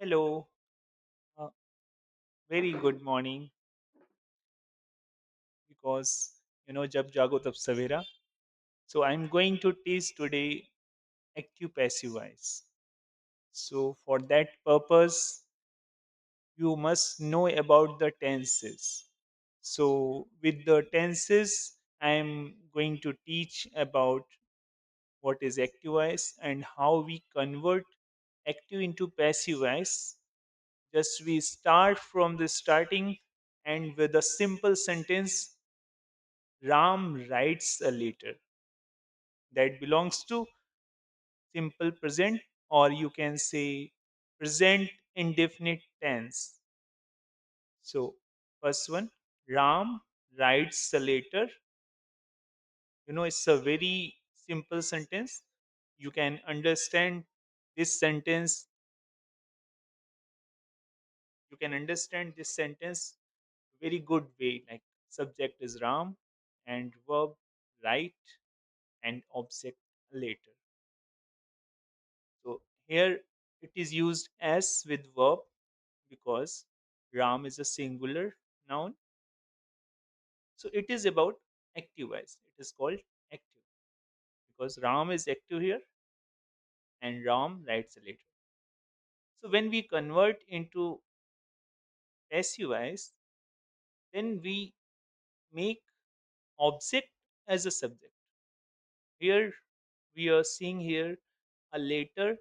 Hello, uh, very good morning because jab jago tab savera. So I'm going to teach today active passive voice. So for that purpose, you must know about the tenses. So with the tenses, I'm going to teach about what is active voice and how we convert active into passive voice. Just we start from the starting and with a simple sentence Ram writes a letter that belongs to simple present, or you can say present indefinite tense. So, first one, Ram writes a letter. It's a very simple sentence. You can understand this sentence. You can understand this sentence very good way. Like subject is Ram, and verb write, and object later. So here it is used as with verb because Ram is a singular noun. So it is about active voice. It is called active because Ram is active here and Ram writes a letter. So when we convert into passive voice, then we make object as a subject. Here we are seeing here a letter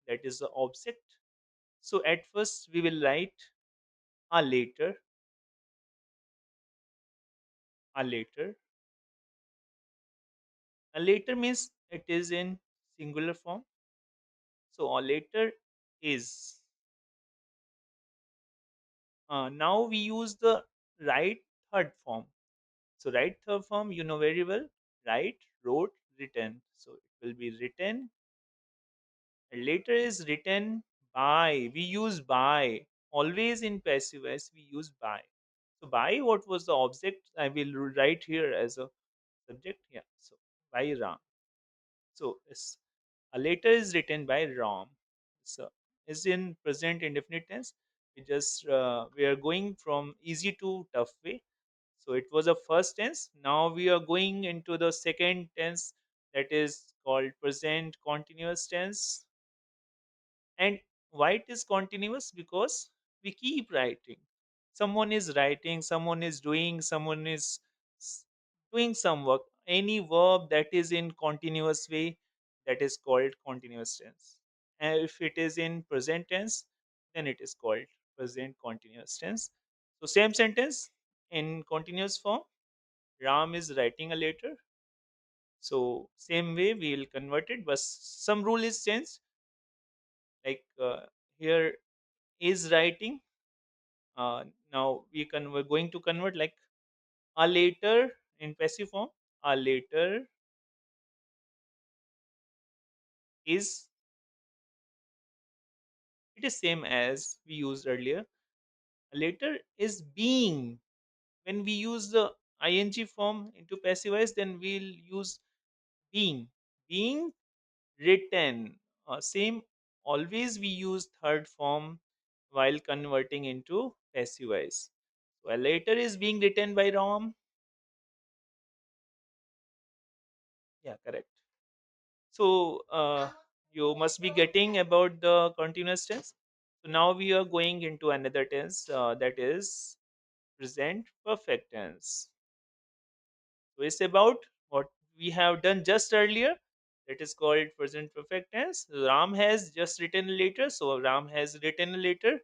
that is the object. So at first we will write a letter, a letter. A later means it is in singular form. So a later is. Now we use the right third form. So right third form, you know very well. Write, wrote, written. So it will be written. A later is written by. We use by. Always in passive voice we use by. So by what was the object? I will write here as a subject. Yeah. So by Ram. So it's a letter is written by Ram. So is in present indefinite tense. We are going from easy to tough way. So it was a first tense. Now we are going into the second tense that is called present continuous tense. And why it is continuous? Because we keep writing. Someone is writing, someone is doing, someone is s- doing some work. Any verb that is in continuous way, that is called continuous tense. And if it is in present tense, then it is called present continuous tense. So same sentence in continuous form. Ram is writing a letter. So same way we will convert it, but some rule is changed. Like here is writing. Now we're going to convert like a later in passive form. A later is, it is same as we used earlier. A later is being. When we use the ing form into passive voice, then we'll use being. Being written. Same. Always we use third form while converting into passive voice. So a later is being written by Ram. Yeah, correct. So you must be getting about the continuous tense. So now we are going into another tense that is present perfect tense. So it's about what we have done just earlier. That is called present perfect tense. Ram has just written a letter, so Ram has written a letter.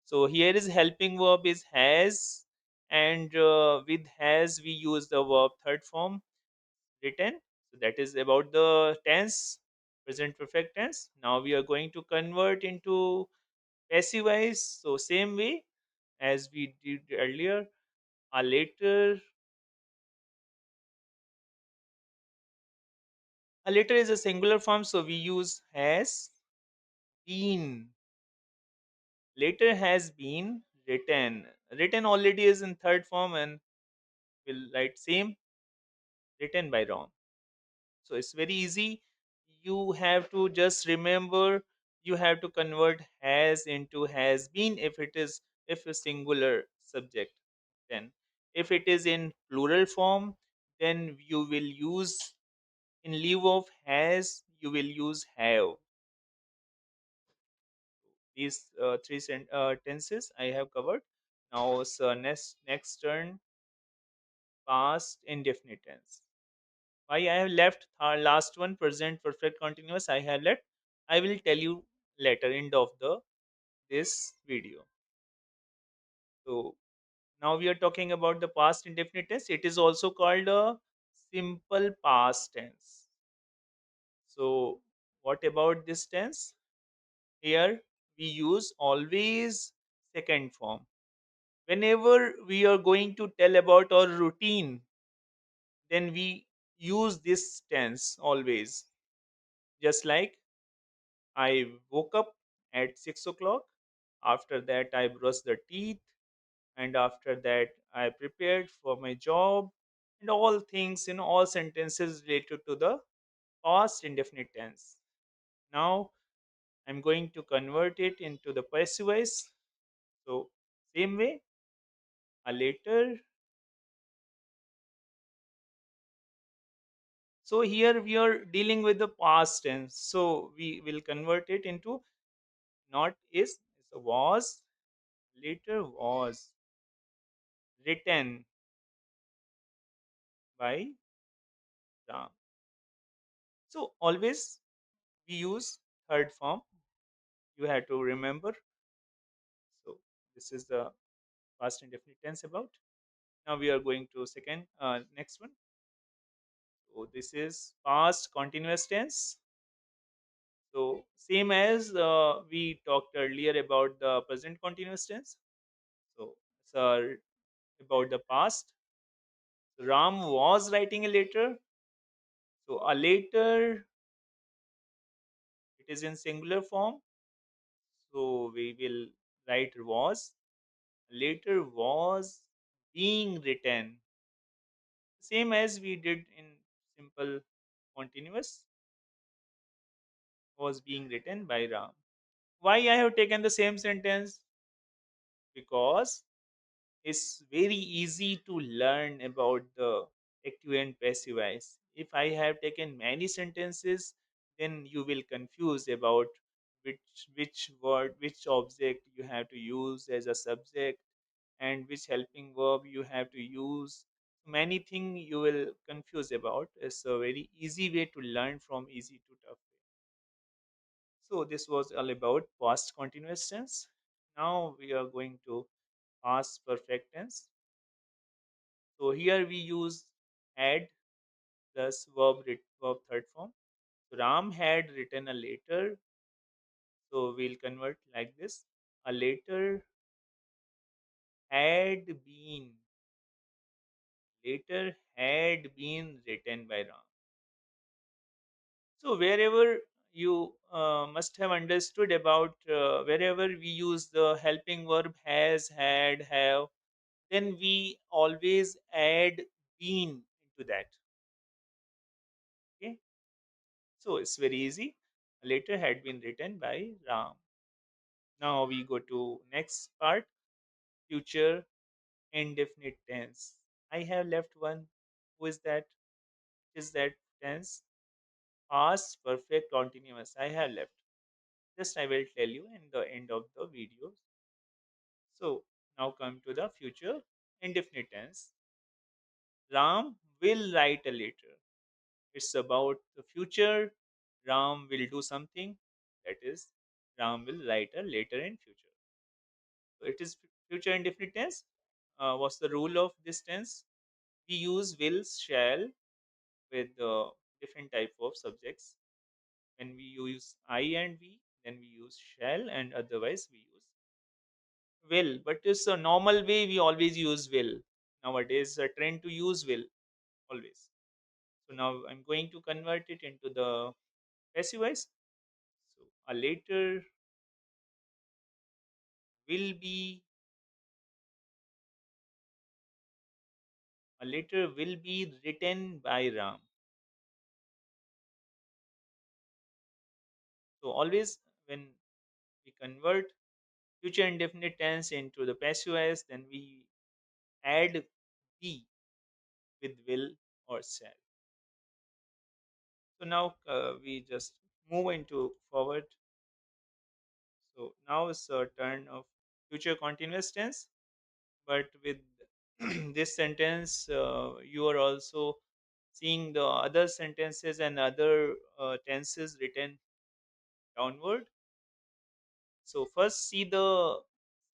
So here is helping verb is has, and with has we use the verb third form written. So that is about the tense, present perfect tense. Now we are going to convert into passive voice. So same way as we did earlier, a later. A later is a singular form, so we use has been. Later has been written. Written already is in third form and will write same written by Rom. So it's very easy. You have to just remember you have to convert has into has been if it is, if a singular subject. Then if it is in plural form, then you will use, in lieu of has, you will use have. These tenses I have covered. Now, so next turn, past indefinite tense. Why I have left our last one, present perfect continuous, I have left. I will tell you later, end of the this video. So now we are talking about the past indefinite tense. It is also called a simple past tense. So what about this tense? Here we use always second form. Whenever we are going to tell about our routine, then we use this tense always. Just like, I woke up at 6 o'clock. After that, I brushed the teeth, and after that, I prepared for my job, and all things, all sentences related to the past indefinite tense. Now, I'm going to convert it into the passive voice. So, same way, a later. So here we are dealing with the past tense. So we will convert it into not is, so was, later was written by Ram. So always we use third form. You have to remember. So this is the past indefinite tense about. Now we are going to second next one. So this is past continuous tense. So same as we talked earlier about the present continuous tense. So it's about the past. Ram was writing a letter. So a letter, it is in singular form. So we will write was. Later was being written. Same as we did in simple continuous, was being written by Ram. Why I have taken the same sentence? Because it's very easy to learn about the active and passive voice. If I have taken many sentences, then you will confuse about which word, which object you have to use as a subject, and which helping verb you have to use. Many things you will confuse about. It's a very easy way to learn from easy to tough way. So this was all about past continuous tense. Now we are going to past perfect tense. So here we use had plus verb third form. So Ram had written a letter. So we'll convert like this. A letter had been written by Ram. So wherever you must have understood about wherever we use the helping verb has, had, have, then we always add been into that. Okay. So it's very easy. A letter had been written by Ram. Now we go to next part, future indefinite tense. I have left one. Who is that? Is that tense? Past perfect continuous. I have left. Just I will tell you in the end of the video. So now come to the future indefinite tense. Ram will write a letter. It's about the future. Ram will do something. That is, Ram will write a letter in future. So it is future indefinite tense. What's the rule of this tense? We use will, shall with different type of subjects. When we use I and we, then we use shall, and otherwise we use will. But it's a normal way we always use will. Nowadays, a trend to use will always. So now I'm going to convert it into the passive voice. So a later will be, a later will be written by Ram. So always when we convert future indefinite tense into the passive voice, then we add be with will or shall. So now we just move into forward. So now it's a turn of future continuous tense, but with this sentence, you are also seeing the other sentences and other tenses written downward. So first see the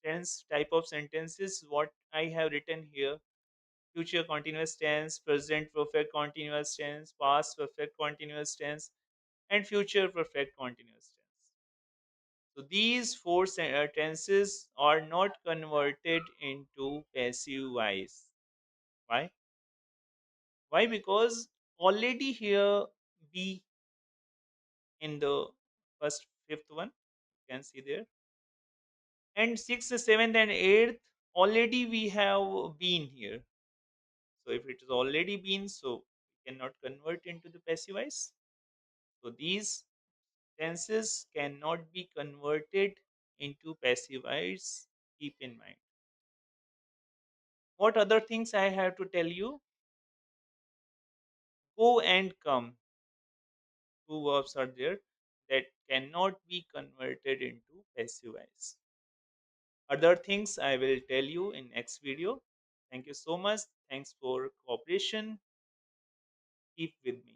tense type of sentences what I have written here: future continuous tense, present perfect continuous tense, past perfect continuous tense, and future perfect continuous tense. So these four tenses are not converted into passive voice. Why? Why? Because already here be in the first fifth one, you can see there, and sixth, seventh, and eighth already we have been here. So if it is already been, so we cannot convert into the passive voice. So these tenses cannot be converted into passive voice. Keep in mind. What other things I have to tell you? Go and come. Two verbs are there that cannot be converted into passive voice. Other things I will tell you in next video. Thank you so much. Thanks for cooperation. Keep with me.